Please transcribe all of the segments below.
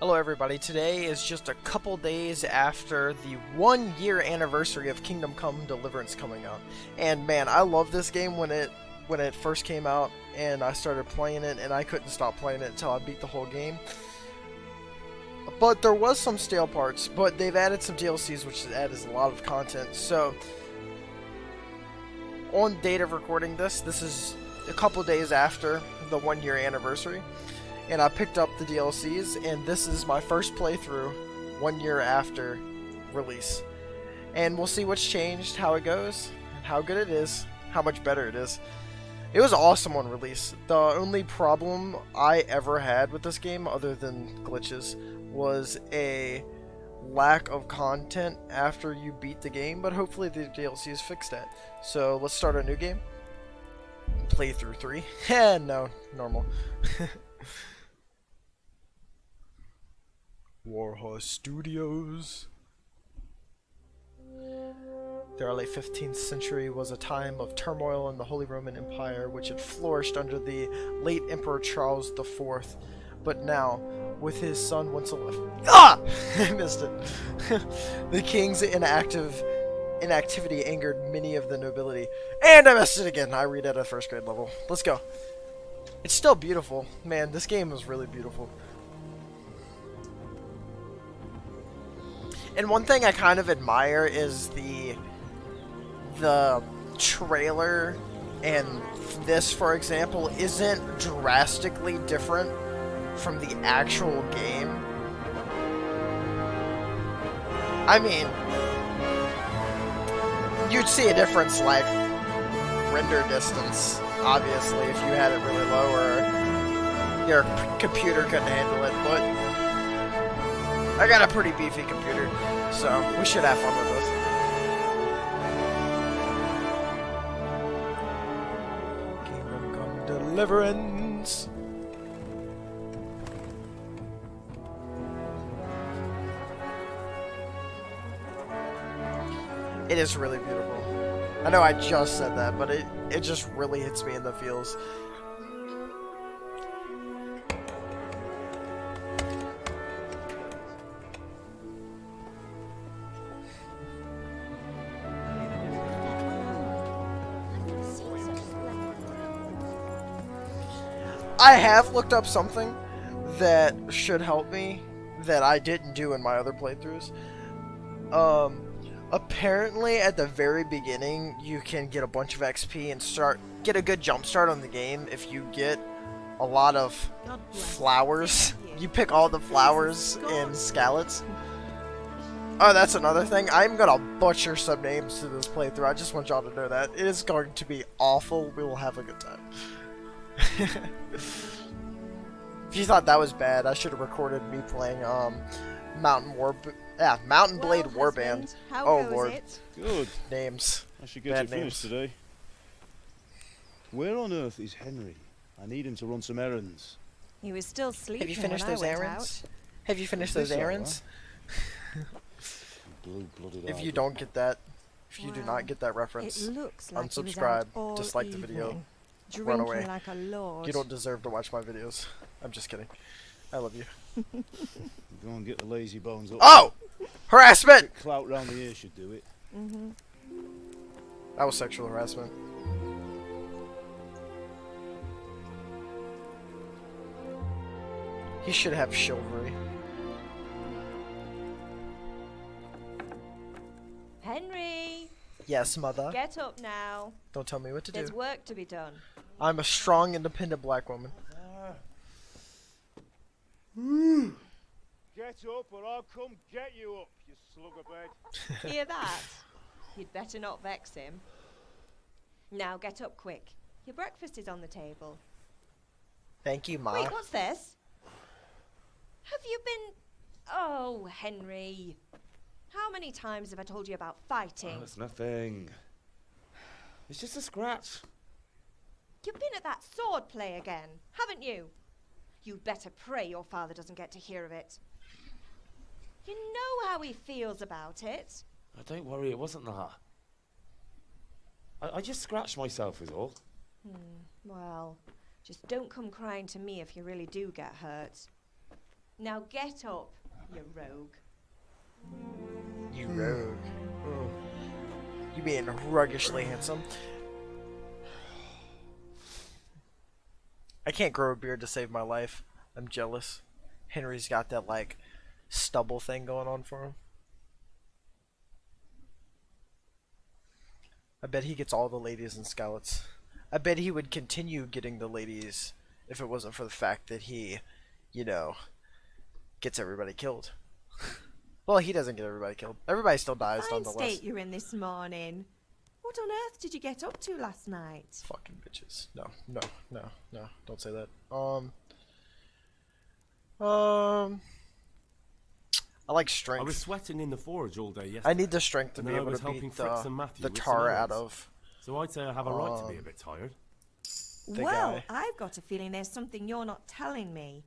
Hello everybody, today is just a couple days after the 1 year anniversary of Kingdom Come Deliverance coming out. And man, I love this game when it first came out and I started playing it and I couldn't stop playing it until I beat the whole game. But there was some stale parts, but they've added some DLCs which adds a lot of content. So on date of recording this is a couple days after the 1 year anniversary. And I picked up the DLCs, and this is my first playthrough 1 year after release. And we'll see what's changed, how it goes, how good it is, how much better it is. It was awesome on release. The only problem I ever had with this game, other than glitches, was a lack of content after you beat the game, but hopefully the DLCs fixed that. So let's start a new game. Playthrough 3. No, normal. Warhorse Studios. The early 15th century was a time of turmoil in the Holy Roman Empire, which had flourished under the late Emperor Charles IV. But now, with his son Wenceslao, I missed it. The king's inactivity angered many of the nobility, and I missed it again. I read at a first grade level. Let's go. It's still beautiful, man. This game is really beautiful. And one thing I kind of admire is the trailer, and this, for example, isn't drastically different from the actual game. I mean, you'd see a difference like render distance, obviously, if you had it really low or your computer couldn't handle it, but I got a pretty beefy computer, so we should have fun with this. Kingdom Come Deliverance. It is really beautiful. I know I just said that, but it just really hits me in the feels. I have looked up something that should help me that I didn't do in my other playthroughs. Apparently at the very beginning you can get a bunch of XP and get a good jump start on the game if you get a lot of flowers. You pick all the flowers in Scallots. Oh, that's another thing. I'm gonna butcher some names to this playthrough. I just want y'all to know that. It is going to be awful. We will have a good time. If you thought that was bad, I should have recorded me playing Mountain Blade Warband. Oh lord. Good. Names. I should get you finished today. Where on earth is Henry? I need him to run some errands. He was still sleeping. Have you finished those errands? Have you finished those errands? If you don't get that, if you do not get that reference, it looks like unsubscribe, dislike the video, run away. Like a lord. You don't deserve to watch my videos. I'm just kidding. I love you. Go and get the lazy bones up. Oh! Harassment! Clout round the ear should do it. That was sexual harassment. He should have chivalry. Henry! Yes, mother. Get up now. Don't tell me what to do. There's work to be done. I'm a strong, independent black woman. Get up or I'll come get you up, you slug of bed. Hear that? You'd better not vex him. Now get up quick. Your breakfast is on the table. Thank you, Ma. Wait, what's this? Have you been... Oh, Henry. How many times have I told you about fighting? Oh, it's nothing. It's just a scratch. You've been at that sword play again, haven't you? You'd better pray your father doesn't get to hear of it. You know how he feels about it. Oh, don't worry, it wasn't that. I just scratched myself is all. Well, just don't come crying to me if you really do get hurt. Now get up, you rogue. You rogue. You being ruggishly handsome. I can't grow a beard to save my life. I'm jealous. Henry's got that, like, stubble thing going on for him. I bet he gets all the ladies in Scouts. I bet he would continue getting the ladies if it wasn't for the fact that he, you know, gets everybody killed. Well, he doesn't get everybody killed. Everybody still dies, Fine nonetheless. state you're in this morning. What on earth did you get up to last night? Fucking bitches. No. Don't say that. I like strength. I was sweating in the forge all day yesterday. I need the strength to and be then I able was to helping beat Fritz and Matthew the with some tar out errands. of So I'd say I have a right to be a bit tired. the Well, guy. I've got a feeling there's something you're not telling me.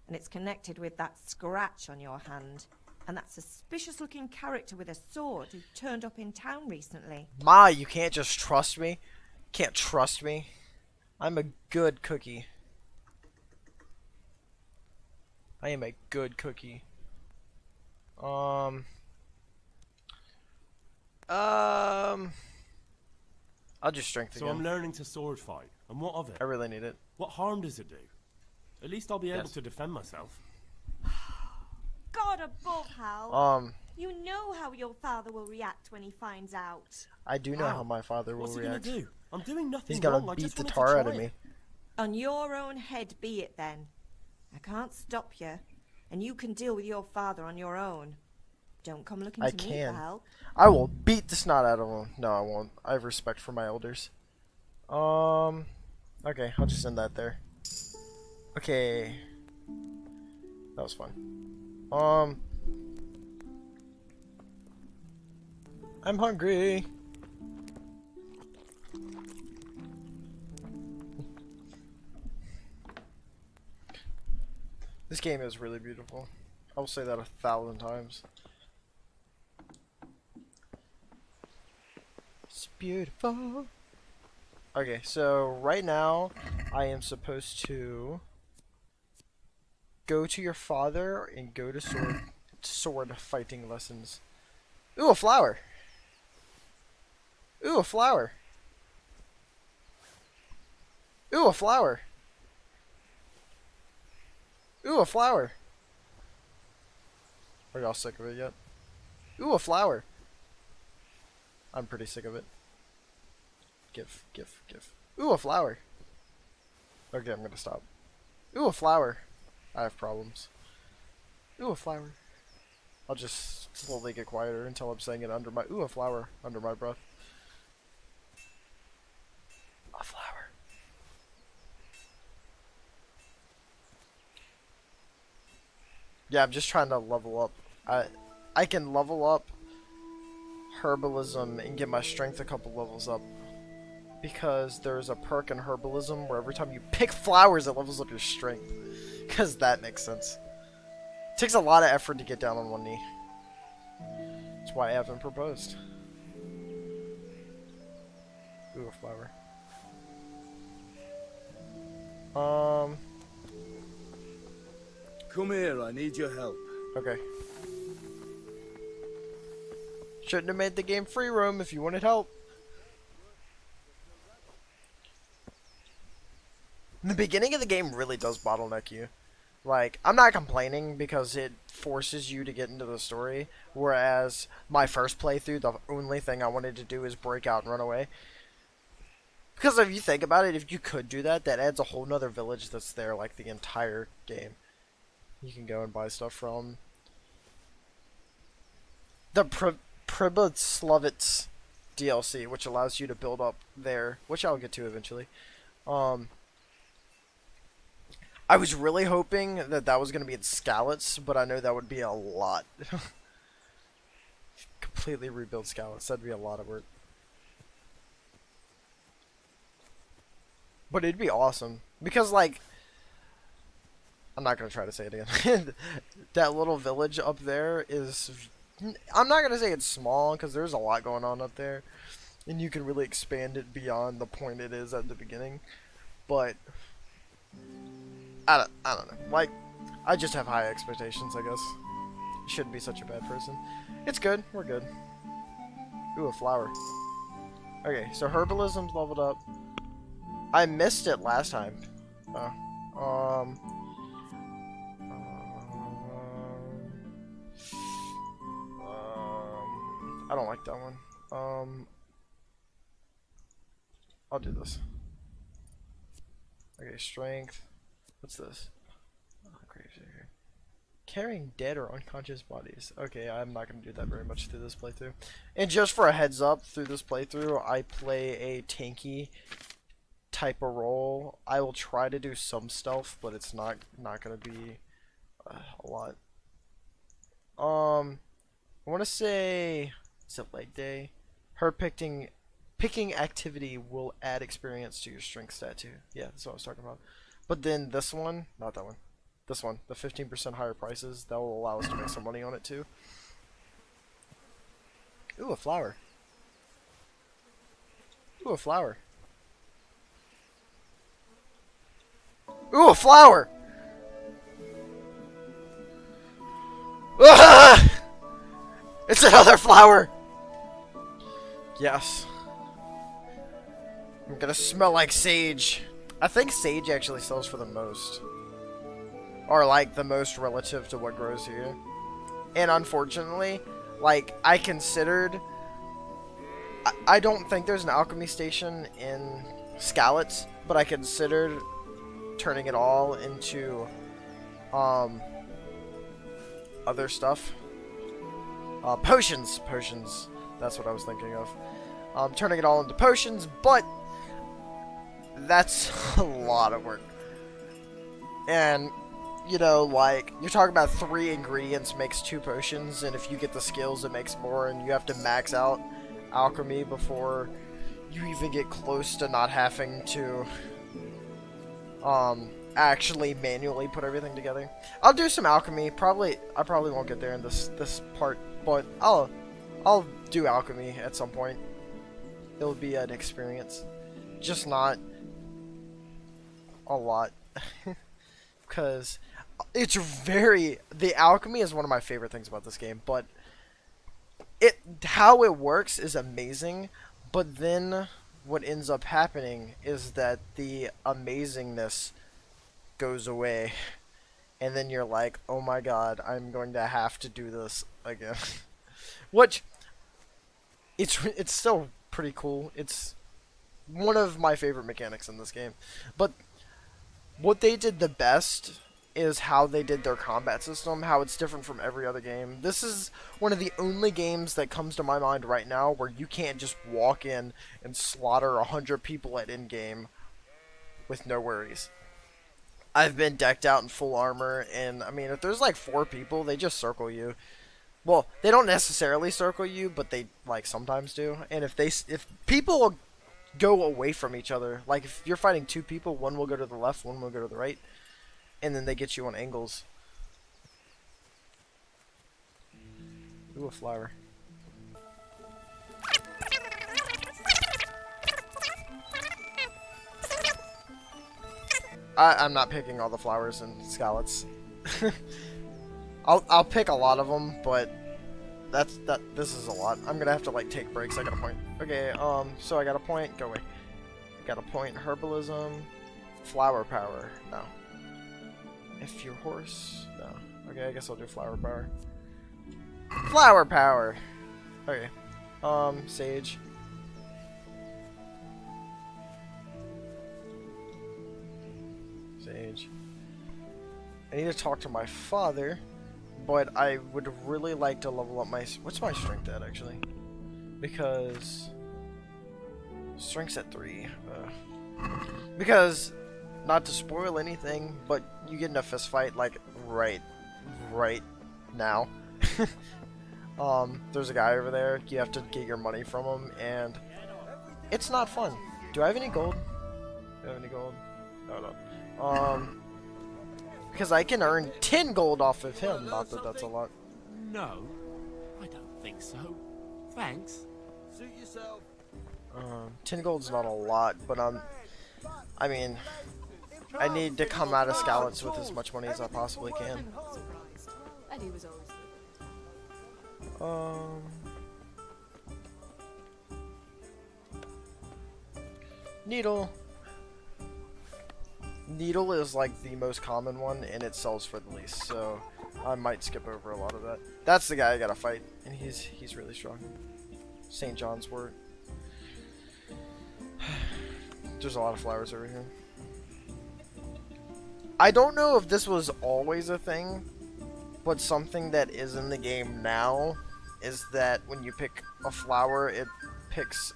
And it's connected with that scratch on your hand. And that suspicious-looking character with a sword who turned up in town recently. Ma, you can't just trust me. Can't trust me. I'm a good cookie. I am a good cookie. I'll just strength So again. I'm learning to sword fight. And what of it? I really need it. What harm does it do? At least I'll be able Yes. to defend myself. God above, Hal. I You know how your father will react when he finds out. do know how my father will What's he react. gonna do? I'm doing nothing He's wrong. gonna I beat just the wanted to tar out try of it. me. On your own head be it then. I can't stop you. And you can deal with your father on your own. Don't come looking I to me can. for help. I will beat the snot out of him. No, I won't. I have respect for my elders. Okay, I'll just end that there. Okay. That was fun. I'm hungry. This game is really beautiful. I will say that 1,000 times. It's beautiful. Okay, so right now I am supposed to go to your father and go to sword fighting lessons. Ooh, a flower. Ooh, a flower. Ooh, a flower. Ooh, a flower. Are y'all sick of it yet? Ooh, a flower. I'm pretty sick of it. Give. Ooh, a flower. Okay, I'm gonna stop. Ooh, a flower. I have problems. Ooh, a flower. I'll just slowly get quieter until I'm saying it under my... Ooh, a flower. Under my breath. A flower. Yeah, I'm just trying to level up. I can level up herbalism and get my strength a couple levels up. Because there's a perk in herbalism where every time you pick flowers, it levels up your strength. Because that makes sense. It takes a lot of effort to get down on one knee. That's why I haven't proposed. Ooh, a flower. Come here, I need your help. Okay. Shouldn't have made the game free roam if you wanted help. The beginning of the game really does bottleneck you. Like, I'm not complaining because it forces you to get into the story, whereas my first playthrough, the only thing I wanted to do is break out and run away. Because if you think about it, if you could do that, that adds a whole nother village that's there, like, the entire game. You can go and buy stuff from the Pribyslavitz DLC, which allows you to build up there, which I'll get to eventually. I was really hoping that that was going to be in Skalitz, but I know that would be a lot. Completely rebuild Skalitz, that'd be a lot of work. But it'd be awesome. Because, like, I'm not going to try to say it again. That little village up there is... I'm not going to say it's small, because there's a lot going on up there. And you can really expand it beyond the point it is at the beginning. But... I don't know. Like, I just have high expectations, I guess. Shouldn't be such a bad person. It's good. We're good. Ooh, a flower. Okay, so herbalism's leveled up. I missed it last time. Oh. I don't like that one. I'll do this. Okay, strength. What's this? Oh, Gravedigger. Carrying dead or unconscious bodies. Okay, I'm not going to do that very much through this playthrough. And just for a heads up, through this playthrough, I play a tanky type of role. I will try to do some stealth, but it's not going to be a lot. I want to say, is it leg day? Her picking activity will add experience to your strength stat too. Yeah, that's what I was talking about. But then this one, not that one. This one, the 15% higher prices, that will allow us to make some money on it too. Ooh, a flower. Ooh, a flower. Ooh, a flower! Ah! It's another flower! Yes. I'm gonna smell like sage. I think sage actually sells for the most. Or like the most relative to what grows here. And unfortunately, like I considered... I don't think there's an alchemy station in Skalitz, but I considered turning it all into other stuff. Potions. That's what I was thinking of. Turning it all into potions, but that's a lot of work. And, you know, like, you're talking about 3 ingredients makes 2 potions, and if you get the skills, it makes more, and you have to max out alchemy before you even get close to not having to, actually manually put everything together. I'll do some alchemy. I probably won't get there in this part, but I'll do alchemy at some point. It'll be an experience, just not a lot, because the alchemy is one of my favorite things about this game, but how it works is amazing, but then what ends up happening is that the amazingness goes away, and then you're like, oh my god, I'm going to have to do this again. Which, it's still pretty cool. It's one of my favorite mechanics in this game. But what they did the best is how they did their combat system, how it's different from every other game. This is one of the only games that comes to my mind right now where you can't just walk in and slaughter 100 people at in-game with no worries. I've been decked out in full armor, and I mean, if there's like 4 people, they just circle you. Well, they don't necessarily circle you, but they like sometimes do. And if people go away from each other, like if you're fighting 2 people, one will go to the left, one will go to the right, and then they get you on angles. Ooh, a flower. I'm not picking all the flowers in Skalitz. I'll pick a lot of them, but this is a lot. I'm gonna have to like take breaks. I got a point. Okay, so I got a point. Go away. Got a point. Herbalism, flower power. No. If your horse. No. Okay, I guess I'll do flower power. Flower power. Okay. Sage. Sage. I need to talk to my father, but I would really like to level up my... What's my strength at, actually? Because... Strength's at 3. Because, not to spoil anything, but you get in a fist fight, like, right now. There's a guy over there, you have to get your money from him, and it's not fun. Do I have any gold? Do I have any gold? No. Because I can earn 10 gold off of him, not that that's a lot. No, I don't think so. Thanks. Suit yourself. 10 gold's not a lot, but I mean, I need to come out of Scallops with as much money as I possibly can. I'm not surprised. Eddie was always Needle. Needle is like the most common one, and it sells for the least, so I might skip over a lot of that. That's the guy I gotta fight, and he's really strong. St. John's Wort. There's a lot of flowers over here. I don't know if this was always a thing, but something that is in the game now is that when you pick a flower, it picks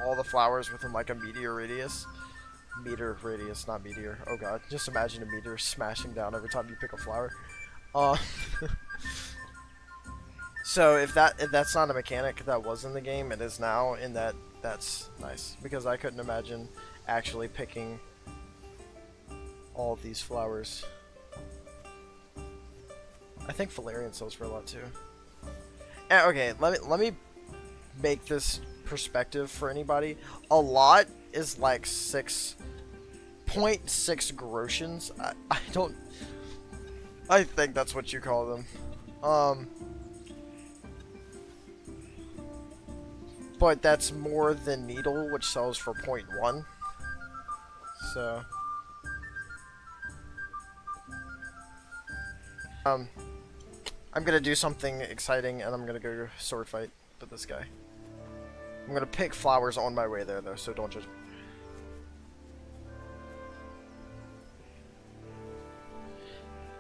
all the flowers within like a meteor radius. Meter radius, not meteor. Oh god, just imagine a meteor smashing down every time you pick a flower. So if that's not a mechanic that was in the game, it is now, and that's nice, because I couldn't imagine actually picking all of these flowers. I think Valerian sells for a lot too. Okay, let me make this perspective for anybody. A lot is like 6.6 groshens. I think that's what you call them. But that's more than Needle, which sells for 0.1. So I'm gonna do something exciting, and I'm gonna go sword fight with this guy. I'm gonna pick flowers on my way there, though, so don't judge me.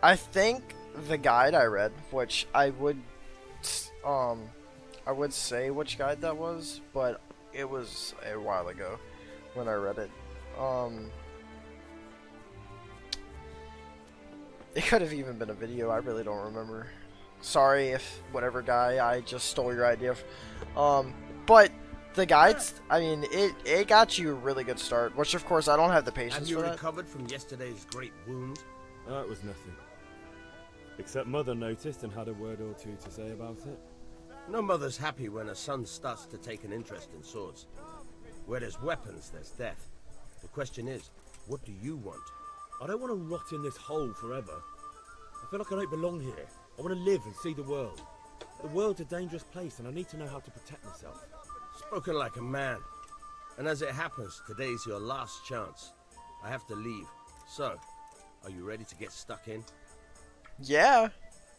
I think the guide I read, which I would say which guide that was, but it was a while ago when I read it. It could have even been a video, I really don't remember. Sorry if whatever guy I just stole your idea. But the guides, I mean, it got you a really good start, which of course I don't have the patience for that. Have you recovered from yesterday's great wound? That was nothing. Except Mother noticed and had a word or two to say about it. No mother's happy when a son starts to take an interest in swords. Where there's weapons, there's death. The question is, what do you want? I don't want to rot in this hole forever. I feel like I don't belong here. I want to live and see the world. The world's a dangerous place, and I need to know how to protect myself. Spoken like a man. And as it happens, today's your last chance. I have to leave. So, are you ready to get stuck in? Yeah.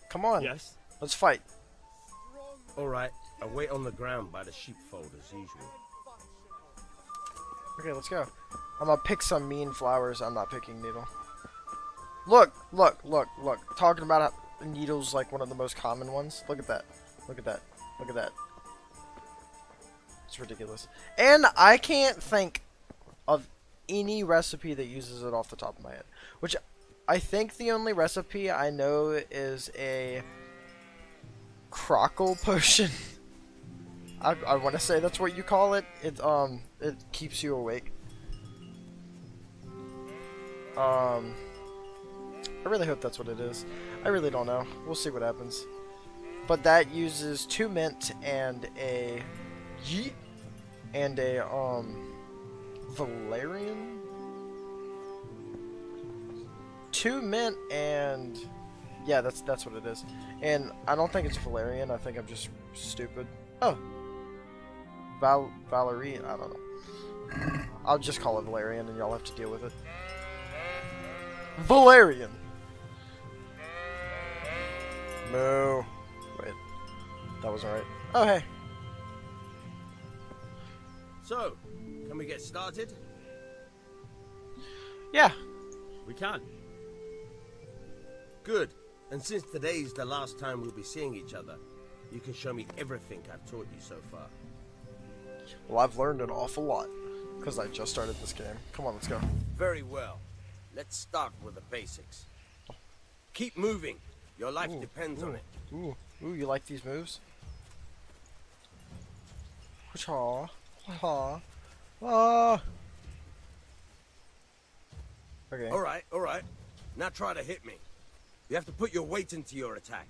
Come on. Yes. Let's fight. Alright, I'll wait on the ground by the sheepfold as usual. Okay, let's go. I'm gonna pick some mean flowers. I'm not picking Needle. Look, look, look, look. Talking about how Needle's like one of the most common ones. Look at that. Look at that. Look at that. It's ridiculous. And I can't think of any recipe that uses it off the top of my head. Which I think the only recipe I know is a Crockle potion. I want to say that's what you call it. It keeps you awake. I really hope that's what it is. I really don't know. We'll see what happens. But that uses 2 mint and a yeet and a Valerian. 2 mint and yeah, that's what it is. And I don't think it's Valerian. I think I'm just stupid. Oh, Valerie. I don't know. I'll just call it Valerian, and y'all have to deal with it. Valerian. No. Wait. That wasn't right. Oh, hey. So, can we get started? Yeah. We can. Good. And since today's the last time we'll be seeing each other, you can show me everything I've taught you so far. Well, I've learned an awful lot, because I just started this game. Come on, let's go. Very well. Let's start with the basics. Keep moving. Your life depends on it. Ooh, you like these moves? Aw. Aw. Ah. Okay. Alright. Now try to hit me. You have to put your weight into your attack.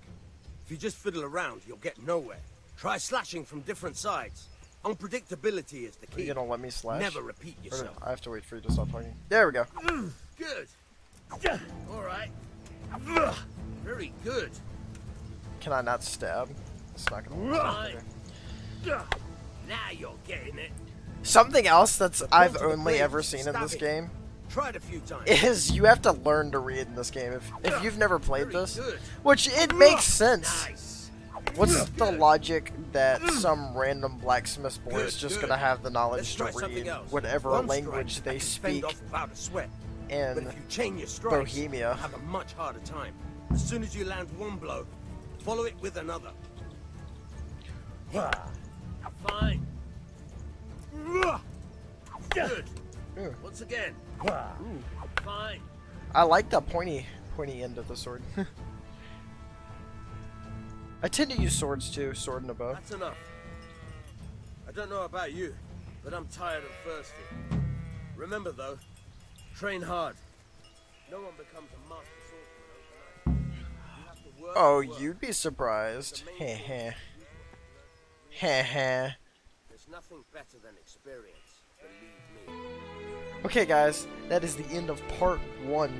If you just fiddle around, you'll get nowhere. Try slashing from different sides. Unpredictability is the key. Are you gonna let me slash? Never repeat Or yourself. I have to wait for you to stop talking. There we go. Good. Alright. Very good. Can I not stab? It's not gonna work. Fine. Now you're getting it. Something else that's I've point of the only blade ever is to seen in stab this it. game Try it a few times. is you have to learn to read in this game. If you've never played Very this, good. which it makes sense. Nice. What's the logic that some random blacksmith boy is Good, just good. gonna have the Let's knowledge to try something read else. whatever One language strike, they I can fend speak off without a sweat. But in if you chain your strikes, Bohemia? you'll have a much harder time. As soon as you land one blow, follow it with another. Fine. Good. Ooh. Once again. Fine. I like the pointy end of the sword. I tend to use swords too, sword and a bow. That's enough. I don't know about you, but I'm tired and thirsty. Remember though, train hard. No one becomes a master swordsman overnight. You have to work Oh, and work. you'd be surprised. The main Heh thing heh. is use what you Heh learn. heh. There's nothing better than experience, believe me. Okay guys, that is the end of part 1.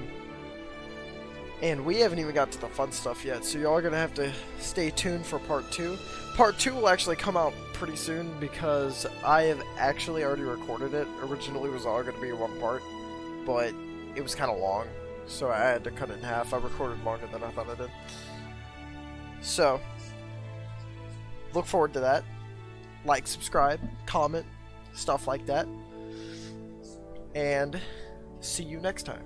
And we haven't even got to the fun stuff yet, so y'all are going to have to stay tuned for part 2. Part 2 will actually come out pretty soon because I have actually already recorded it. Originally it was all going to be one part, but it was kind of long, so I had to cut it in half. I recorded longer than I thought I did. So, look forward to that. Like, subscribe, comment, stuff like that. And see you next time.